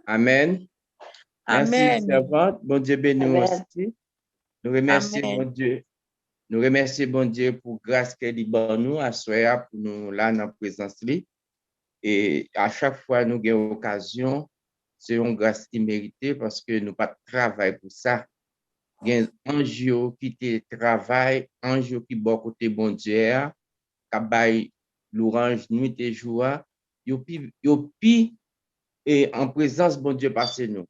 Amen. Merci, Amen. servante. Bon Dieu béni Amen. aussi. Nous remercions Amen. bon Dieu. Nous remercions bon Dieu pour grâce qu'elle libère nous à soir pour nous là dans la présence li. Et à chaque fois nous avons occasion, c'est une grâce imméritée parce que nous pas travail pour ça. Il y a un jour qui te travaille, un jour qui bon côté bon Dieu, qui bail l'orange nuit et jour, yo pi et en présence bon Dieu passé nous.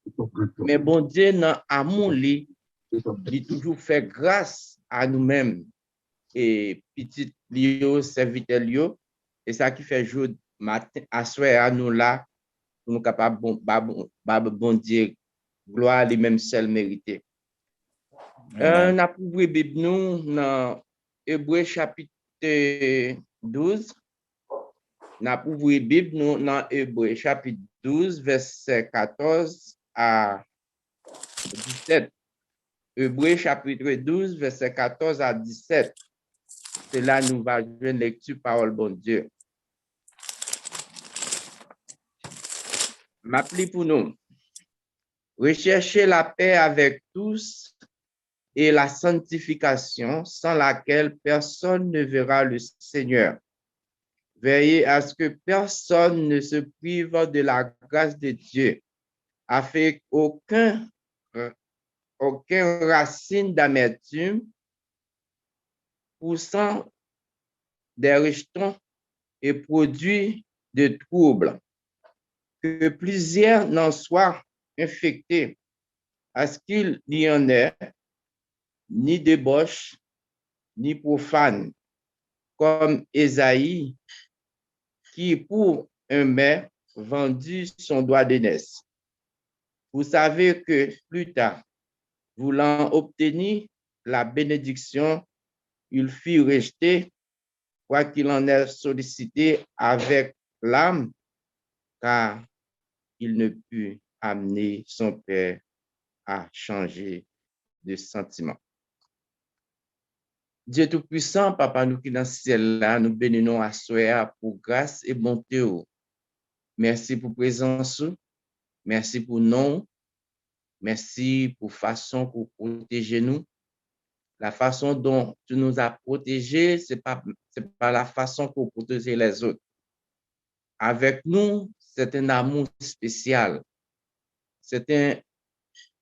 Mais bon Dieu dans amour li, il toujours fait grâce à nous-mêmes et petit lio serviteur lio et ça qui fait jour matin à soir à nous là pour nous capable bon Dieu gloire les mêmes seul mérité. N'a pour ouvrir Bible nous dans Hébreux chapitre 12. N'a pour ouvrir Bible nous dans Hébreux chapitre 12 verset 14 à 17. Hébreux chapitre 12 verset 14 à 17. C'est là nous va jouer une lecture parole bon Dieu. M'appli pour nous. Recherchez la paix avec tous et la sanctification sans laquelle personne ne verra le Seigneur. Veillez à ce que personne ne se prive de la grâce de Dieu, afin qu'aucun racine d'amertume poussant des rejetons et produit de troubles, que plusieurs n'en soient infectés, à ce qu'il n'y en ait ni débauche, ni profane, comme Ésaïe, qui pour un mets vendit son doigt d'aînesse. Vous savez que plus tard, voulant obtenir la bénédiction, il fut rejeté, quoi qu'il en ait sollicité avec l'âme, car il ne put amener son père à changer de sentiment. Dieu Tout-Puissant, Papa, nous qui dans le ciel là, nous bénissons à soir pour grâce et bonté. Merci pour présence, merci pour nous, merci pour façon pour protéger nous. La façon dont tu nous as protégés, c'est pas la façon pour protéger les autres. Avec nous, c'est un amour spécial. C'est une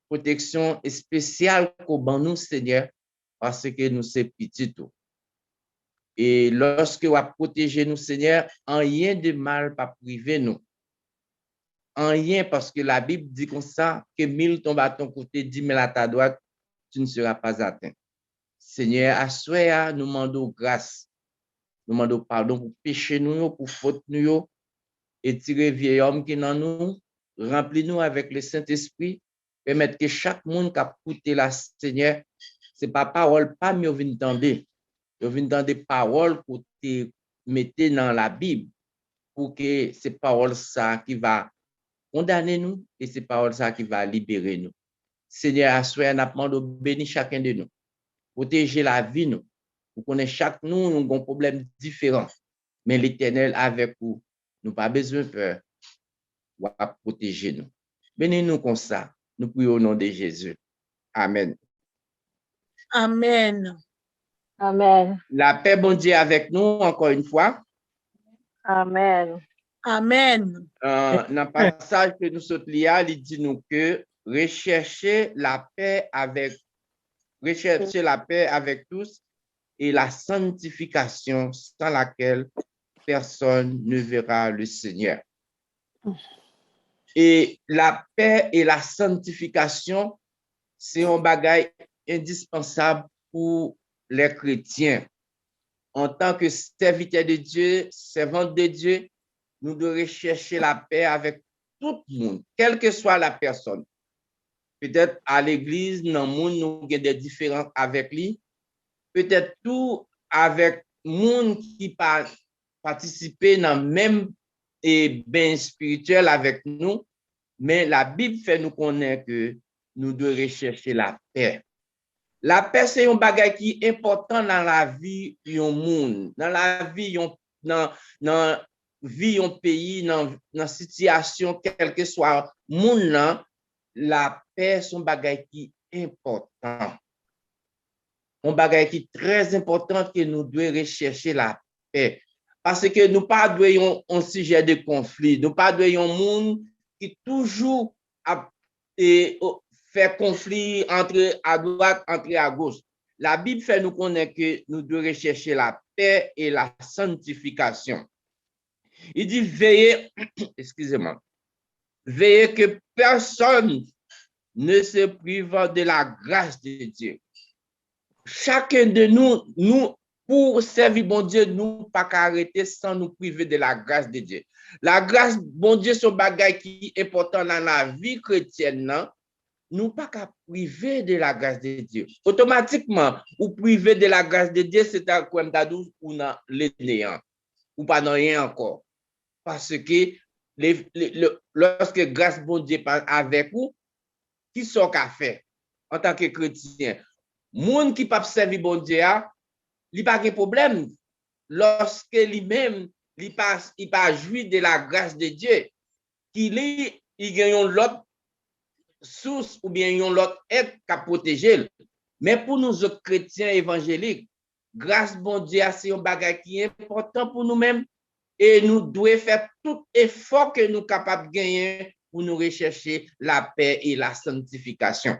protection spéciale qu'on ban nous, Seigneur, parce que nous sommes petits tout. Et lorsque vous protégez nous, Seigneur, rien de mal pas priver nous. Rien, parce que la Bible dit comme ça, que 1000 tombent à ton côté, 10 000 à ta droite, tu ne seras pas atteint. Seigneur, à soi, nous demandons grâce. Nous demandons pardon pour péché nous, pour faute nous, et tirer vieil homme qui est dans nous, remplis-nous avec le Saint-Esprit, permettre que chaque monde qui a écouté la Seigneur, c'est pas parole, pas mieux venir entendre. Vous venez dans des paroles pour te mettre dans la Bible, pour que ces paroles ça qui va condamner nous et ces paroles ça qui va libérer nous. Seigneur, à soi, nous demandons bénir chacun de nous, protéger la vie nous, pour qu'on ait chaque nous un problème différent, mais l'Éternel avec vous, nous pas besoin de peur, va protéger nous. Bénis-nous comme ça, nous prions au nom de Jésus. Amen. Amen. Amen. La paix, bon Dieu, avec nous, encore une fois. Amen. Amen. Dans le passage que nous sommes liés, il dit nous que rechercher la paix avec tous et la sanctification sans laquelle personne ne verra le Seigneur. Et la paix et la sanctification, c'est un bagage indispensable pour les chrétiens. En tant que serviteurs de Dieu, servants de Dieu, nous devons rechercher la paix avec tout le monde, quelle que soit la personne. Peut-être à l'église, dans le monde, nous avons des différences avec lui. Peut-être tout avec le monde qui participe dans le même bien spirituel avec nous. Mais la Bible fait nous connaître que nous devons rechercher la paix. La paix, c'est un bagage qui est important dans la vie du monde, dans la vie, dans vie en pays, dans situation, quel que soit monde là, la paix, son bagage qui est important. Un bagage qui est très important que nous devons rechercher la paix. Parce que nous pas devons un sujet de conflit, nous pas devons un monde qui toujours fait conflit entre à droite, entre à gauche. La Bible fait nous connaître que nous devons rechercher la paix et la sanctification. Il dit veillez, excusez-moi, veillez que personne ne se prive de la grâce de Dieu. Chacun de nous, pour servir bon Dieu, nous pas arrêter sans nous priver de la grâce de Dieu. La grâce, bon Dieu, c'est un bagage qui est important dans la vie chrétienne, non? Nous pas qu'à priver de la grâce de Dieu. Automatiquement, ou priver de la grâce de Dieu, c'est un comme d'adou ou dans le néant, ou pas dans rien encore. Parce que lorsque grâce bon Dieu parle avec vous, qui sont qu'à faire en tant que chrétien? Moun qui pas servir bon Dieu, il pas de problème lorsque lui-même il pas jouir de la grâce de Dieu, qu'il il gagne l'autre source ou bien l'autre aide qui protéger. Mais pour nous autres chrétiens évangéliques, grâce bon Dieu, c'est un bagage qui est important pour nous-mêmes et nous devons faire tout effort que nous sommes capables de gagner pour nous rechercher la paix et la sanctification.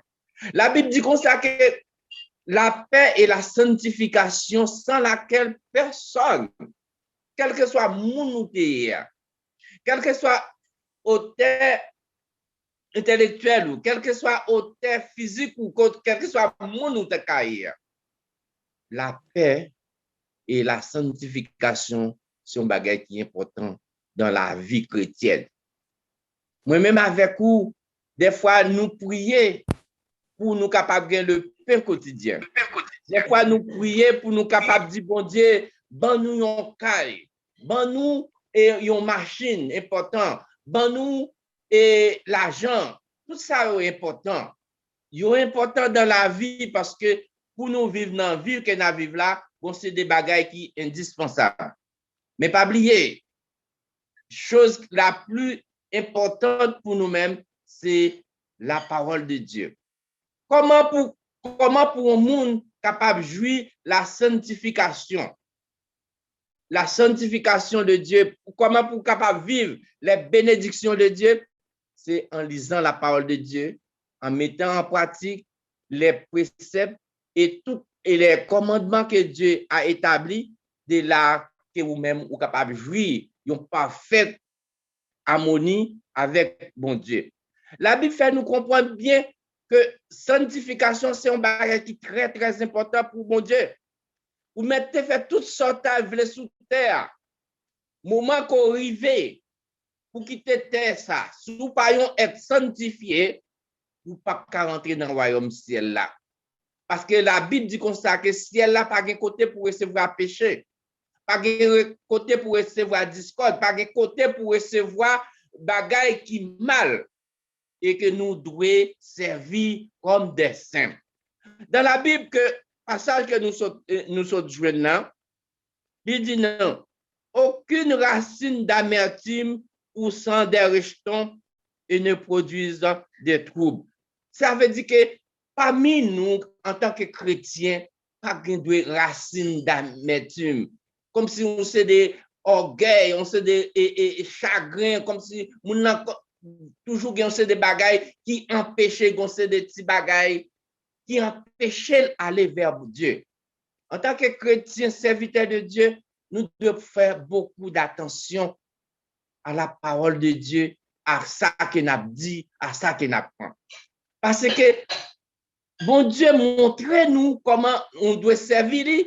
La Bible dit comme ça que la paix et la sanctification sans laquelle personne, quel que soit mon quel que soit auteur intellectuel ou quel que soit auteur physique ou quel que soit mon la paix et la sanctification sont un bagage qui est important dans la vie chrétienne. Moi-même avec vous, des fois nous prions pour nous capables de gagner le pain quotidien. Des fois nous prions pour nous capables de dire bon Dieu, ban nous un caille, ban nous une machine important, ban nous l'argent. Tout ça est important. C'est important dans la vie parce que pour nous vivre dans la vie que nous vivons là, bon, c'est des bagages qui sont indispensables. Mais pas oublier, chose la plus importante pour nous-mêmes, c'est la parole de Dieu. Comment pour un monde capable de jouir la sanctification de Dieu, comment pour capable de vivre les bénédictions de Dieu, c'est en lisant la parole de Dieu, en mettant en pratique les préceptes et les commandements que Dieu a établis, de là que vous-même vous capable de jouir une parfaite harmonie avec bon Dieu. La Bible fait nous comprendre bien que sanctification, c'est un bagage qui est très, très important pour mon Dieu. Vous mettez fait toutes sortes de sous terre. Moment qu'on arrive pour quitter terre, ça, si vous ne être sanctifié, vous ne pouvez pas rentrer dans le royaume ciel là. Parce que la Bible dit comme ça que ciel là, pas de côté pour recevoir péché, pas de côté pour recevoir discorde, pas de côté pour recevoir bagaille qui mal. Et que nous devons servir comme des saints. Dans la Bible, que passage que nous sommes joués, il dit non, aucune racine d'amertume ou sang des rejetons et ne produisent des troubles. Ça veut dire que parmi nous, en tant que chrétiens, pas de racines d'amertume. Comme si on s'est des orgueils, on s'est des chagrins, comme si on toujours des bagailles qui empêchaient des petits bagailles qui empêchaient d'aller vers Dieu. En tant que chrétien, serviteur de Dieu, nous devons faire beaucoup d'attention à la parole de Dieu, à ça que nous avons dit, à ça que nous avons. Parce que bon Dieu montre-nous comment on doit servir,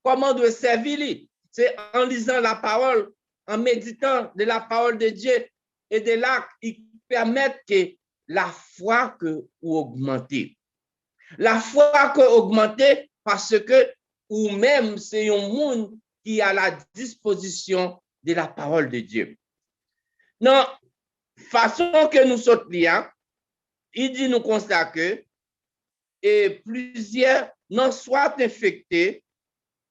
comment on doit servir. C'est en lisant la parole, en méditant de la parole de Dieu, et de là, ils permettent que la foi que augmenter. La foi que augmenter parce que ou même c'est un monde qui a la disposition de la parole de Dieu. Non, façon que nous sommes liés, il dit nous constater que plusieurs n'en soient infectés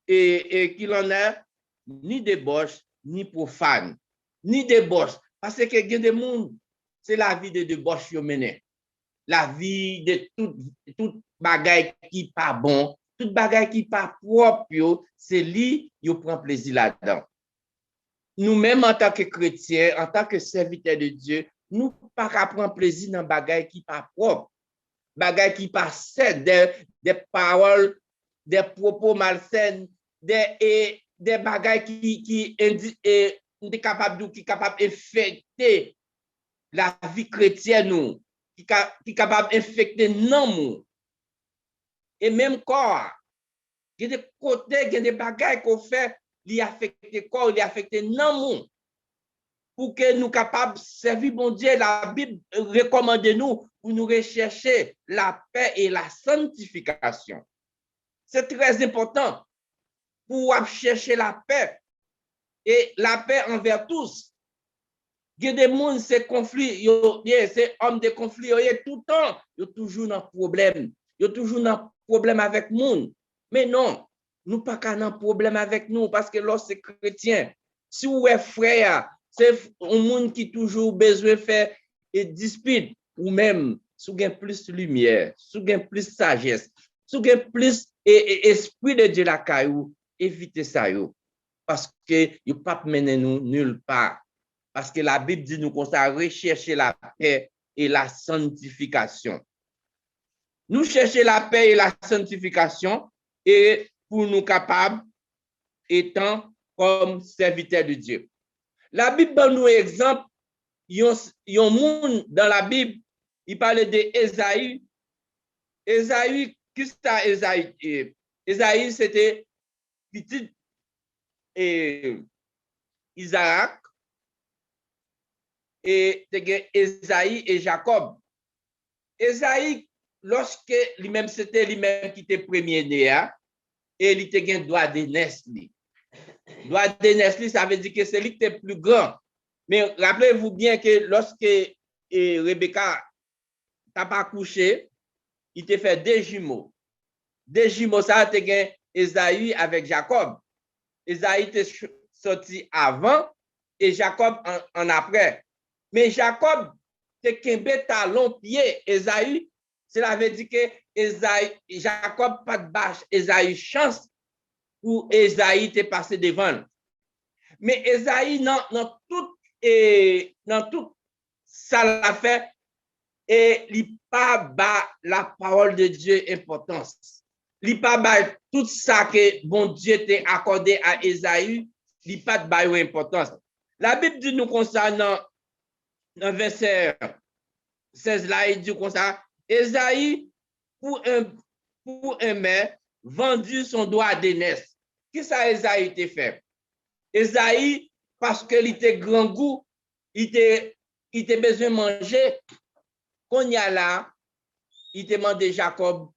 et qu'il en a ni débauche ni profane. ni débauche. Parce que il y a des gens, c'est la vie de débauche yo mené. La vie de tout bagay qui pas bon, tout bagay qui pas propre, c'est lui, yo prend plaisir là-dedans. Nous-mêmes, en tant que chrétiens, en tant que serviteurs de Dieu, nous pas prendre plaisir dans bagay qui pas propre, bagay qui pas sain, des paroles, des propos malsains, des bagailles qui est capable d'infecter la vie chrétienne, nous, qui est capable d'infecter non. Et même corps, il y a des côtés, il y a des bagailles qu'on fait, qui affectent le corps, qui affectent non. Pour que nous capables de servir bon Dieu, la Bible recommande nous pour nous rechercher la paix et la sanctification. C'est très important pour chercher la paix et la paix envers tous. Il y a des gens, c'est conflit, c'est homme de conflit, tout le temps, il y a toujours un problème. Il y a toujours un problème avec nous. Mais non, nous pas qu'un problème avec nous parce que lorsque chrétien, si vous êtes frère, c'est un monde qui toujours besoin de faire et dispute ou même si vous avez plus de lumière, si vous avez plus de sagesse, si vous avez plus esprit de Dieu la caillou, évitez ça parce que vous ne pas mener nous nulle part. Parce que la Bible dit nous qu'on ça rechercher la paix et la sanctification. Nous chercher la paix et la sanctification et pour nous capables étant comme serviteurs de Dieu. La Bible donne nous exemple, il y a un monde dans la Bible, il parlait d'Ésaïe. Ésaïe, qu'est-ce que c'est Ésaïe? Ésaïe, c'était petit Isaac et Ésaïe et Jacob. Ésaïe, lorsque lui-même, c'était lui-même qui était premier-né, et il était un droit de naissance. Droit de naissance, ça veut dire que c'est lui qui était plus grand. Mais rappelez-vous bien que lorsque Rebecca n'a pas couché, il t'a fait deux jumeaux. Deux jumeaux, ça a été Ésaïe avec Jacob. Ésaïe était sorti avant et Jacob en après. Mais Jacob, c'est qu'un talon pied. Ésaïe, cela veut dire que Jacob pas de bâche. Ésaïe chance pour Ésaïe te passer devant. Mais Ésaïe, dans tout ça l'a fait, et il pas bas la parole de Dieu importance. Il pas bas tout ça que bon Dieu t'a accordé à Ésaïe, il pas de bas importance. La Bible dit nous concernant dans verset 16 là, il dit comme ça, Ésaïe pour un mère vendu son droit d'aînesse. Qu'est-ce que Ésaïe t'a fait? Ésaïe, parce qu'il était grand goût, il était besoin de manger. Quand il y a là, il demandait Jacob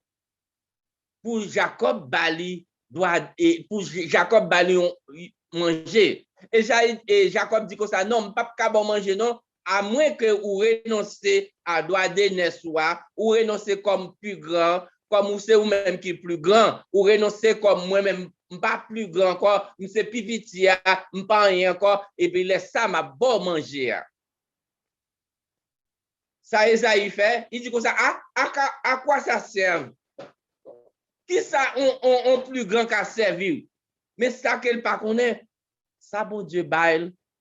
pour Jacob Bali pour Jacob Bali manger. Et Jacob dit que ça, non, pas capable manger, non, à moins que vous renoncez à droit d'aînesse ou renoncez comme plus grand, comme vous c'est vous-même qui est plus grand, ou renoncez comme moi-même, pas plus grand encore, je suis plus petit, je pas rien encore, et puis laisse ça, m'a bon manger. Ça, Esaïe fait, il dit comme ça, à quoi ça sert? Qui ça, on plus grand qu'à servir? Mais ça qu'elle pas connaît, ça, bon Dieu,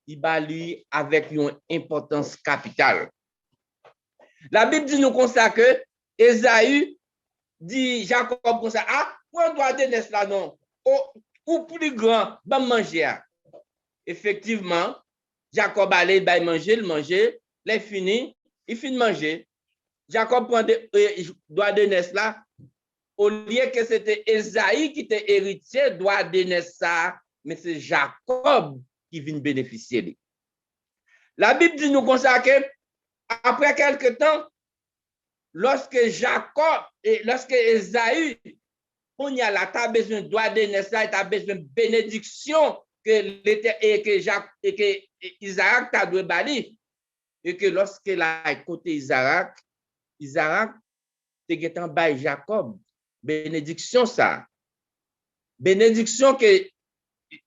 il baille avec une importance capitale. La Bible dit nous comme ça que Esaïe dit Jacob comme ça, on doit donner cela non, ou plus grand, ben manger. Effectivement, Jacob allait manger, il finit de manger. Jacob prend doit donner cela, au lieu que c'était Esaïe qui était héritier, doit donner ça, mais c'est Jacob qui vient bénéficier. La Bible dit nous comme ça que après quelque temps, lorsque Esaïe, on y a là, tu as besoin de droit de naissance, tu as besoin de bénédiction que Isaac t'a dû bali. Et que lorsque la côté Isaac, t'es en bas Jacob, bénédiction ça. Bénédiction que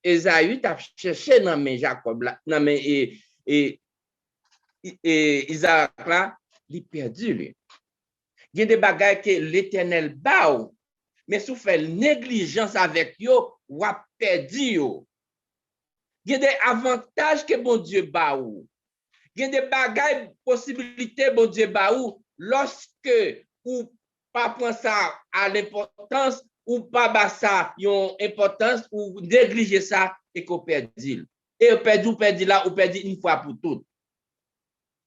Esaïe t'a cherché dans mes Jacob, dans mes et Isaac là, il perdu lui. Il y a des bagages que l'Éternel bat, mais si vous faites négligence avec yo, ou a perdu yo. Il y a des avantages que bon Dieu bat ou. Il y a des bagages, possibilités bon Dieu bat ou, lorsque ou pas prendre ça à l'importance, ou pas bas ça yon importance, ou négliger ça, et qu'on perdit. Et on perdit là, ou perdit une fois pour toutes.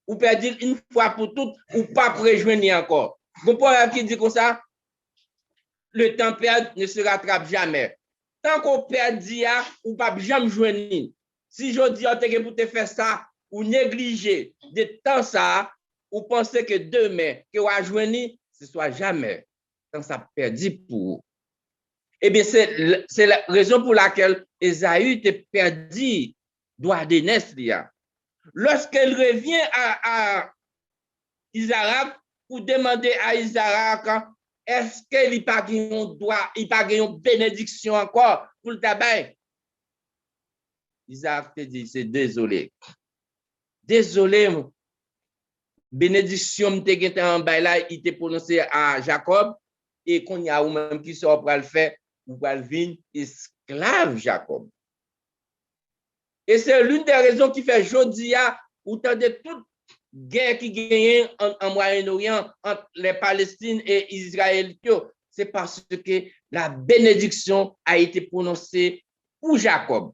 Ou perdit une fois pour toutes, ou pas rejoindre encore. Vous pouvez qui dit comme ça, le temps perdu ne se rattrape jamais. Tant qu'on perdit, ou pas jamais joindre. Si je dis, on pour te faire ça, ou négliger de temps ça, ou penser que demain, que vous joindre, ce soit jamais. Tant ça perdu pour vous. Eh bien, c'est la raison pour laquelle Esaü était perdu droit d'aînesse. Lorsqu'elle revient à Isaac pour demander à Isaac, est-ce qu'il n'y a pas de droit, il n'y a pas de bénédiction encore pour le tabac? Isaac te dit, c'est désolé. Désolé, bénédiction te gete en bas là, il te prononcé à Jacob, et qu'on y a ou même qui sort pour le faire, ou pour le venir esclave Jacob. Et c'est l'une des raisons qui fait Jodia, ou tant de toute guerre qui gagne en Moyen-Orient entre les Palestiniens et Israël, c'est parce que la bénédiction a été prononcée pour Jacob.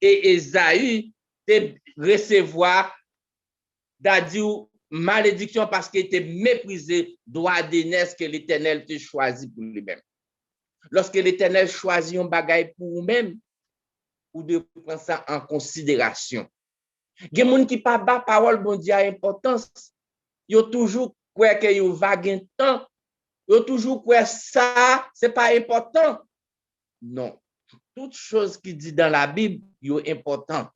Et Esaü te recevoir d'adieu malédiction parce qu'il était méprisé droit d'aînesse que l'Éternel te choisi pour lui-même. Lorsque l'Éternel choisit un bagage pour vous-même, ou de prendre ça en considération. Il y a des gens qui ne parlent pas parole bon Dieu à importance. Ils ont toujours croire que ils vaguent temps. Ils ont toujours croire ça, ce n'est pas important. Non. Toute chose qui dit dans la Bible, est important.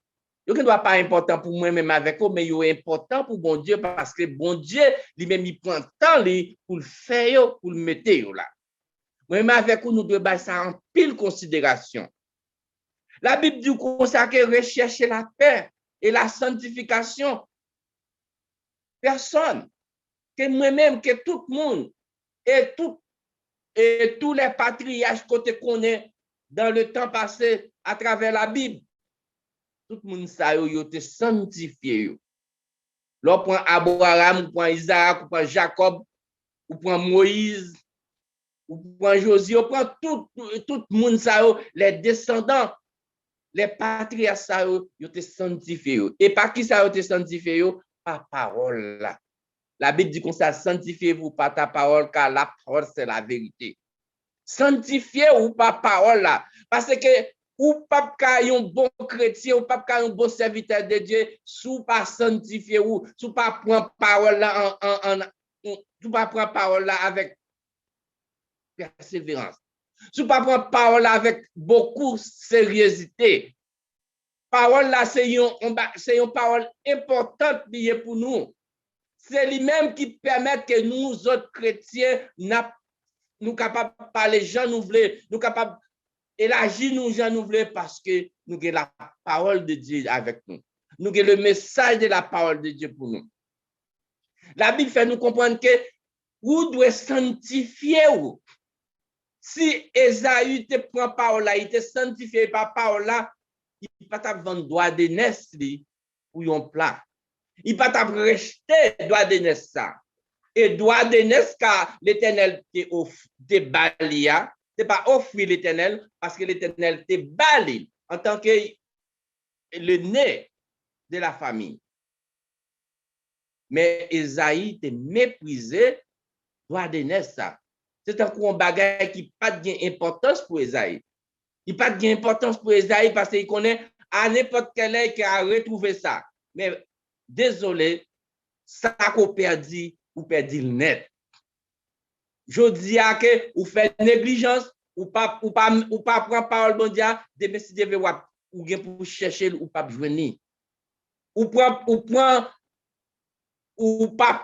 Il ne doit pas être important pour moi-même avec vous, mais il est important pour bon Dieu parce que bon Dieu, lui-même, il prend le temps pour le faire, pour le mettre là. Moi-même avec vous, nous devons faire ça en pile considération. La Bible dit qu'on s'est rechercher la paix et la sanctification. Personne, que moi-même, que tout le monde, et tous les patriarches qu'on est dans le temps passé à travers la Bible, tout le monde ça yo te sanctifié. L'on prend Abraham, on prend Isaac, on prend Jacob, on prend Moïse, on prend Josué, on prend tout le monde ça yo, les descendants. Les patriarches, ça, ils te sanctifié. Et par qui ça te sanctifié? Par parole là. La Bible dit qu'on ça, sanctifiez-vous par ta parole, car la parole, c'est la vérité. Sanctifiez-vous par parole là. Parce que, ou pas un bon chrétien, ou pas un bon serviteur de Dieu, sous pas sanctifier ou, sous pas prendre parole là, sous pas prendre parole là avec persévérance. Si vous ne prenez pas parole avec beaucoup de sérieuxité, parole là, c'est une parole importante pour nous. C'est lui-même qui permet que nous, autres chrétiens, nous capables de parler, gens nous voulons, nous capables d'élargir nous, gens nous voulons, parce que nous avons la parole de Dieu avec nous. Nous avons le message de la parole de Dieu pour nous. La Bible fait nous comprendre que vous devez sanctifier. Si Esaü te prend parole là, il te sanctifié par parole là, il ne va pas vendre droit d'aînesse pour un plat. Il ne va pas rejeter droit d'aînesse ça. Et droit d'aînesse car l'Éternel te balia, te pas offrir l'Éternel parce que l'Éternel te bali en tant que le nez de la famille. Mais Esaü te méprisé droit d'aînesse ça. C'est un bagage qui n'a pas d'importance pour Esaü. Il n'a pas d'importance pour Esaü parce qu'il connaît à n'importe quel œil qui a retrouvé ça. Mais désolé, ça qu'on perdit, ou perdit le net. Je dis à que vous faites négligence, ou pas prendre parole bon Dieu, de décider ou pour chercher ou pas joindre. Ou pas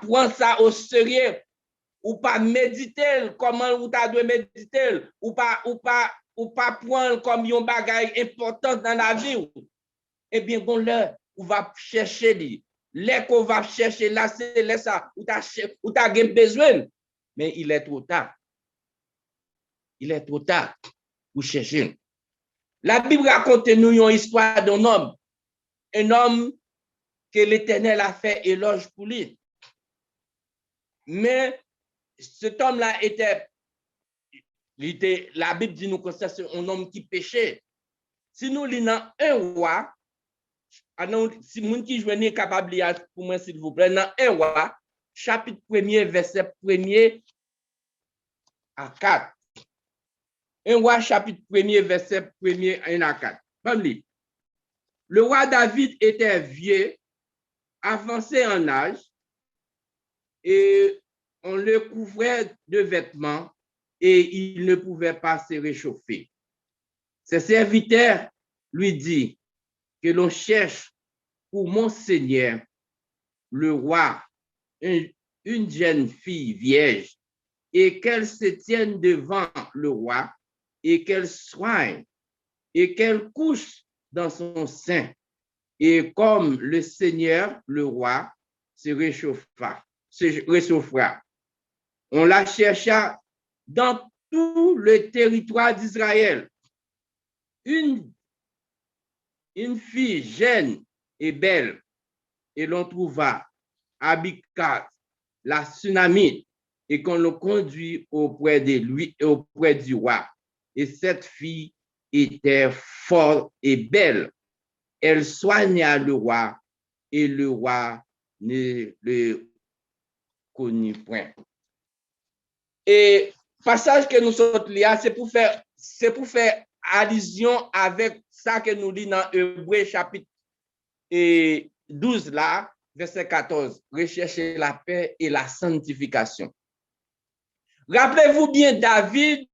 prendre ça au sérieux. Ou pas méditer comment vous doit méditer, ou pas prendre comme un bagage important dans la vie. Eh bien, bon, là, ou va chercher lui. Les qu'on va chercher là, c'est là ça, ou t'as besoin. Mais il est trop tard. Il est trop tard pour chercher. La Bible raconte nous une histoire d'un homme. Un homme que l'Éternel a fait éloge pour lui. Mais cet homme-là la Bible dit nous que c'est un homme qui péchait. Si nous lisons un roi, si nous qui jouons capable pour moi, s'il vous plaît, dans un roi, chapitre 1er, verset 1er à 4. Un roi, chapitre 1er, verset 1er à 4. Même lui. Le roi David était vieux, avancé en âge, et on le couvrait de vêtements et il ne pouvait pas se réchauffer. Ses serviteurs lui disent que l'on cherche pour mon Seigneur, le roi, une jeune fille vierge, et qu'elle se tienne devant le roi et qu'elle soigne et qu'elle couche dans son sein. Et comme le Seigneur, le roi, se réchauffera. On la chercha dans tout le territoire d'Israël. Une fille jeune et belle, et l'on trouva Abikat, la Sunamite, et qu'on le conduit auprès de lui et auprès du roi. Et cette fille était forte et belle. Elle soigna le roi, et le roi ne le connut point. Et passage que nous sommes là, c'est pour faire allusion avec ça que nous lisons dans Hébreux chapitre 12 là, verset 14. Rechercher la paix et la sanctification. Rappelez-vous bien David,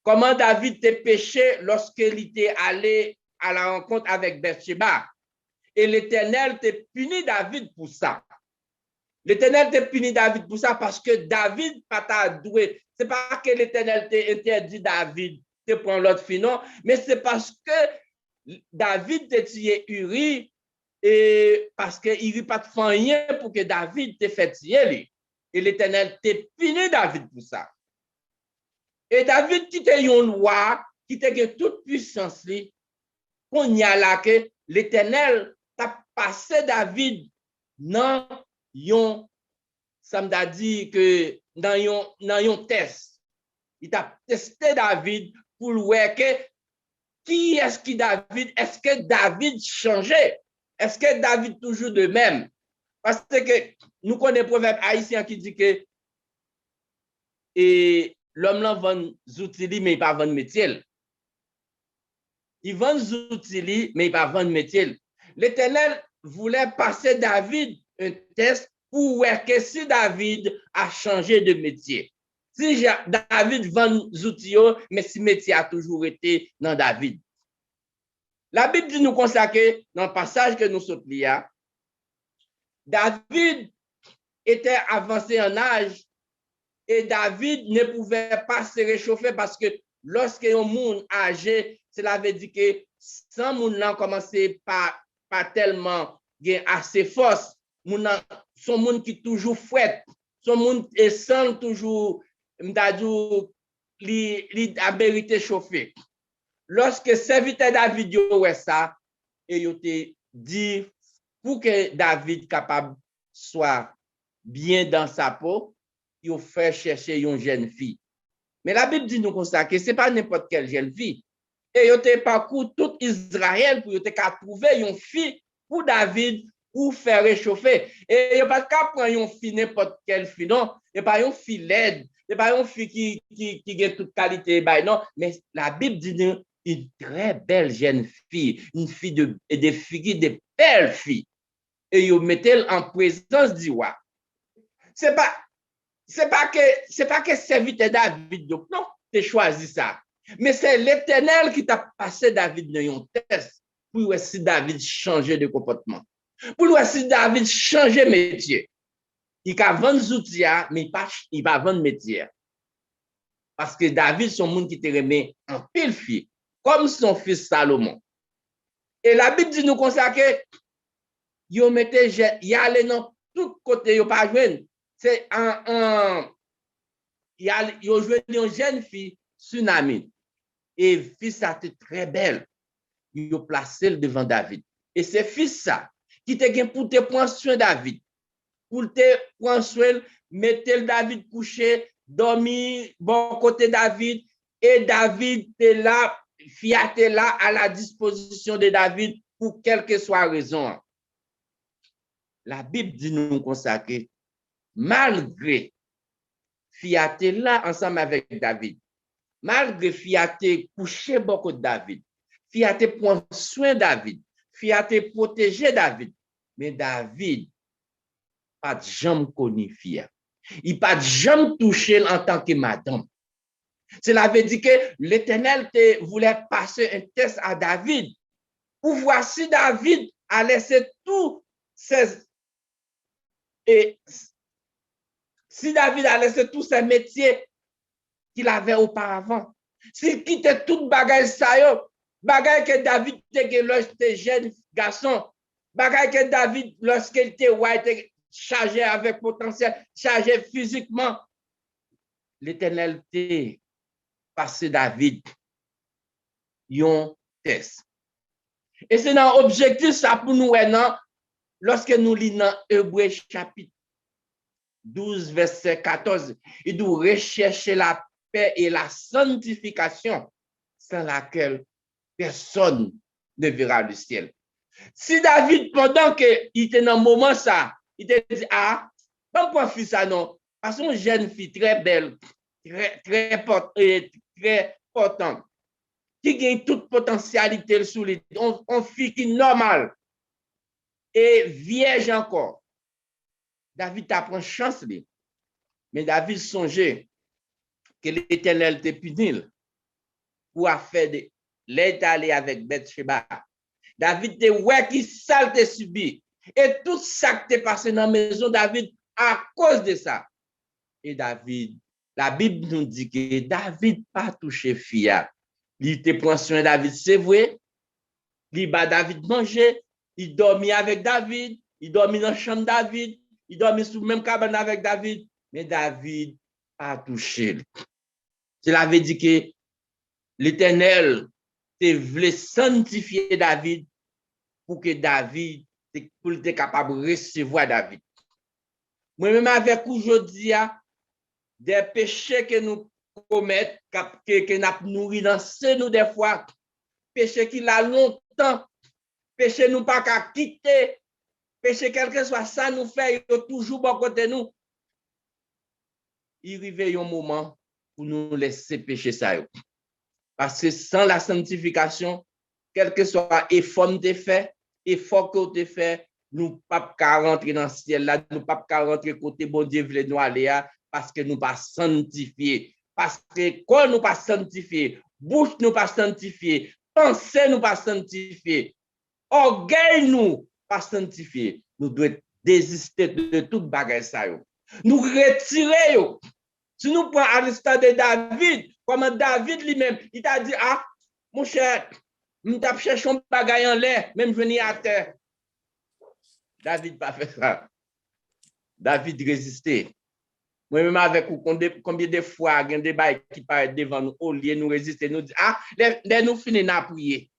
comment David était péché lorsqu'il était allé à la rencontre avec Bathsheba. Et l'Éternel t'a puni David pour ça. L'Éternel t'a puni David pour ça parce que David pas t'a doué. C'est pas que l'Éternel t'a interdit David de prendre l'autre fille, non, mais c'est parce que David t'a tué Uri et parce que Uri pas de rien pour que David t'ait fait tuer. Et l'Éternel t'a puni David pour ça. Et David qui était une loi, qui était toute puissance, qu'on y a là que l'Éternel t'a passé David dans ça m'a dit que dans un test, il t'a testé David pour voir que qui est-ce qui David, est-ce que David changeait? Est-ce que David toujours de même? Parce que nous connaissons le proverbe haïtien qui dit que l'homme là vend outils mais il pas vend métier. Il vend outils mais il pas vend métier. L'Éternel voulait passer David un test pour voir que si David a changé de métier. Si David vend outils, mais si métier a toujours été dans David. La Bible dit nous consacrer dans le passage que nous sommes là, David était avancé en âge et David ne pouvait pas se réchauffer parce que lorsque un monde âgé, cela veut dire que sans monde là commencer pas tellement assez force, son monde qui toujours fouette, son monde est sans toujours m'dadou li abilité chauffer. Lorsque serviteur David yo ça et yo te dit pour que David capable soit bien dans sa peau, il fait chercher une jeune fille. Mais la Bible dit nous comme ça que c'est pas n'importe quelle jeune fille. Et yo te parcouru tout Israël pour yo te trouver une fille pour David pour faire réchauffer. Et yo pas qu'à prendre une fille n'importe quelle fille non, et pas une fille laide, et pas une fille qui a toute qualité non, mais la Bible dit nous une très belle jeune fille, une fille de filles, de belles filles. Et vous mettez en présence du roi. C'est pas que serviteur David, non, tu as choisi ça. Mais c'est l'Éternel qui t'a passé David dans un test pour voir si David changeait de comportement. Pour voir si David changeait de métier. Il va vendre outils, mais il va vendre métier. Parce que David, c'est un monde qui te remet en pile fille, comme son fils Salomon. Et la Bible dit nous comme ça que yo mette y aller dans tout côté yo pas joindre. C'est yo joué une jeune fille tsunami. Et fils ça était très belle. Yo placé le devant David. Et c'est fils ça qui te gen pour te prendre soin David. Pour te prendre soin, mettre David couché, dormir bon côté David et David est là, Fiat est là à la disposition de David pour quelle que soit raison. La Bible dit nous consacrer malgré Fiat est là ensemble avec David. Malgré Fiat est couché beaucoup de David. Fiat est prend soin de David. Fiat est protégé David. Mais David pas de jamais connu Fiat. Il pas de jamais touché en tant que madame. Cela veut dire que l'Éternel voulait passer un test à David pour voir si David a laissé tous ses et si David a laissé tous ses métiers qu'il avait auparavant. S'il quittait toute bagaille ça yo, bagaille que David était lorsqu'il jeune garçon, bagaille que David lorsqu'il était chargé avec potentiel, chargé physiquement, l'Éternel était passé David yon test. Et c'est dans l'objectif ça pour nous lorsque nous lisons Hébreux chapitre 12 verset 14, il doit rechercher la paix et la sanctification sans laquelle personne ne verra le ciel. Si David, pendant qu'il était dans le moment ça, il te dit, ah, pas pour faire ça non, parce qu'une jeune fille très belle, très portante, qui gagne toute potentialité sous les, on fille qui est normale et vierge encore. David a pris chance, mais David songeait que l'Éternel te punit pour faire de l'étaler avec Bathsheba. David te ouais qui sale te subi et tout ça qui t'est passé dans la maison David à cause de ça. Et David, la Bible nous dit que David pas touché Fia. Il te prend soin de David, c'est vrai. Il bat David manger, il dormit avec David, il dormit dans la chambre de David, il dormit sous le même cabane avec David, mais David pas touché. Cela veut dire que l'Éternel te voulait sanctifier David pour que David pour être capable de recevoir David. Moi-même avec aujourd'hui, des péchés que nous commettons, que nous nourris dans nous des fois, péché qui a longtemps, péché nous pas qu'à quitter, péché quel que soit ça nous fait, il est toujours bon côté nous. Il arrive un moment pour nous laisser pécher ça. Parce que sans la sanctification, quel que soit l'effort que tu fais, effort que tu fais, nous ne pouvons pas rentrer dans le ciel là, nous ne pouvons pas rentrer côté bon Dieu veut nous aller parce que nous ne pas sanctifiés. Parce que quand nous pas sanctifiés, bouche nous pas sanctifiée, pensée nous pas sanctifiée, orgueil nous pas sanctifié, nous devons désister de toute bagage ça. Nous retirer. Si nous prenons à l'instant de David, comme David lui-même, il t'a dit, ah, mon cher, nous t'as cherché un bagage en l'air, même venir à terre. David pas fait ça. David résistait. Moi-même avec vous, combien de fois, il y a des bails qui paraissent devant nous, au lieu de nous résister, nous disons, ah, nous finissons à prier.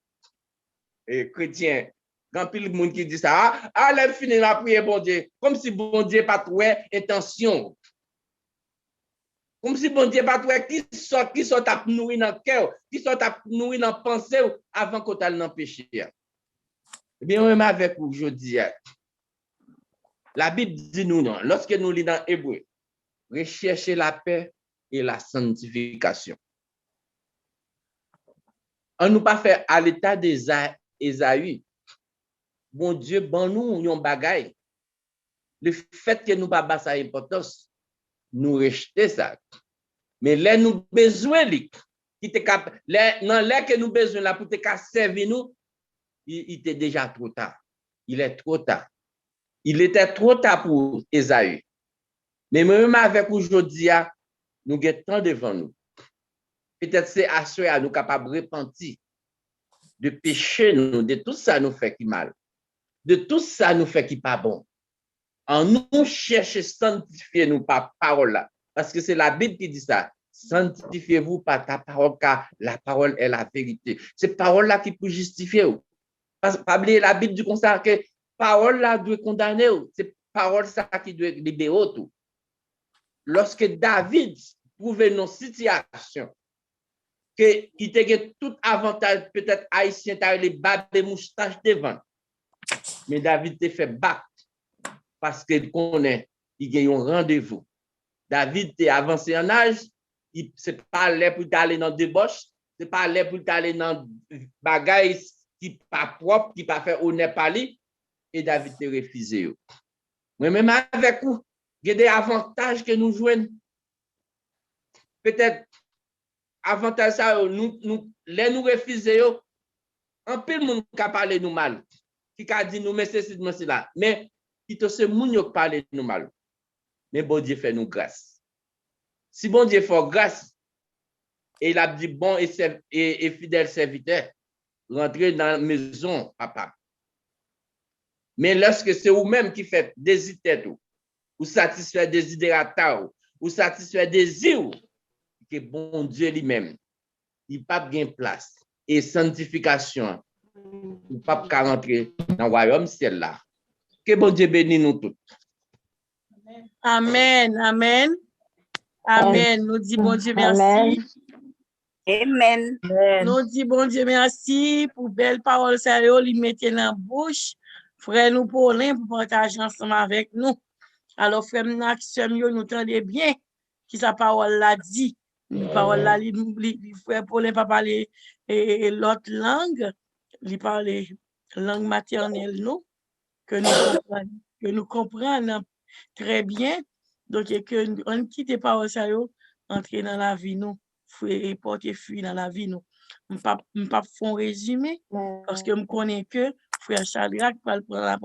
Et chrétien, quand pile le monde qui dit ça, ah, les finissons à prier, bon Dieu, comme si bon Dieu pas trouvé intention. Comme si bon Dieu pas trouvé qui sont à nourrir dans le cœur, qui sont à nourrir dans la pensée avant qu'on t'aille dans le péché. Eh bien, même avec vous, je dis, la Bible dit nous, non, lorsque nous lisons dans Hébreux, rechercher la paix et la sanctification. On nous pas fait à l'état d'Ésaü. Bon Dieu, bon nous, yon bagay. Le fait que nous pas bas sa importance, nous rejeter ça. Mais là, nous besoin, dans l'air que nous besoin là pour te servir nous, il était déjà trop tard. Il est trop tard. Il était trop tard pour Ésaü. Mais même avec aujourd'hui, nous avons tant devant nous. Peut-être c'est à nous capables de repentir. de péché, nous, de tout ça nous fait qui mal, de tout ça nous fait qui pas bon. En nous chercher sanctifier nous par parole là, parce que c'est la Bible qui dit ça. Sanctifiez-vous par ta parole, car la parole est la vérité. C'est parole là qui peut justifier. Pas oublier la Bible du constat que parole là doit condamner. C'est parole ça qui doit libérer tout. Lorsque David trouvait nos situations, qu'il était tout avantage, peut-être haïtien, t'as les babes et moustaches devant. Mais David te fait battre parce qu'il connaît, il a un rendez-vous. David t'est avancé en âge, c'est pas l'air pour t'aller dans débauche, c'est pas l'air pour t'aller dans bagaille qui pas propre, qui pas fait honnête par lui, et David te refusé. Mais même avec vous, il y a des avantages que nous jouons. Peut-être avantage ça, les nous refuser, en pile monde qui a parlé nous mal, qui a dit nous, mais c'est là. Mais qui te se moun qui parle nous mal. Mais bon Dieu fait nous grâce. Si bon Dieu fait grâce, et il a dit bon et fidèle serviteur, rentrer dans la maison, papa. Mais lorsque c'est vous-même qui faites désiter tout, ou satisfait désidérata, ou satisfait désir, que bon Dieu lui-même, il n'a pas bien place. Et sanctification, il ne pas rentrer dans le royaume ciel là. Que bon Dieu bénisse nous tous. Amen, amen. Amen. Nous disons bon Dieu merci. Amen. Nous disons bon Dieu merci pour belle parole sérieux, lui mettez dans la bouche. Frère nous Paulin pour partager ensemble avec nous. Alors frère nous tendez bien qui sa parole l'a dit. La parole là, frère Paulin pas parler l'autre langue, il parle langue maternelle nous que nous comprenons très bien. Donc que on quitte les paroles sérieux entrer dans la vie nous, et porter fruit dans la vie nous. Je ne pas faire un résumé parce que je connais que frère Shadrach va prendre la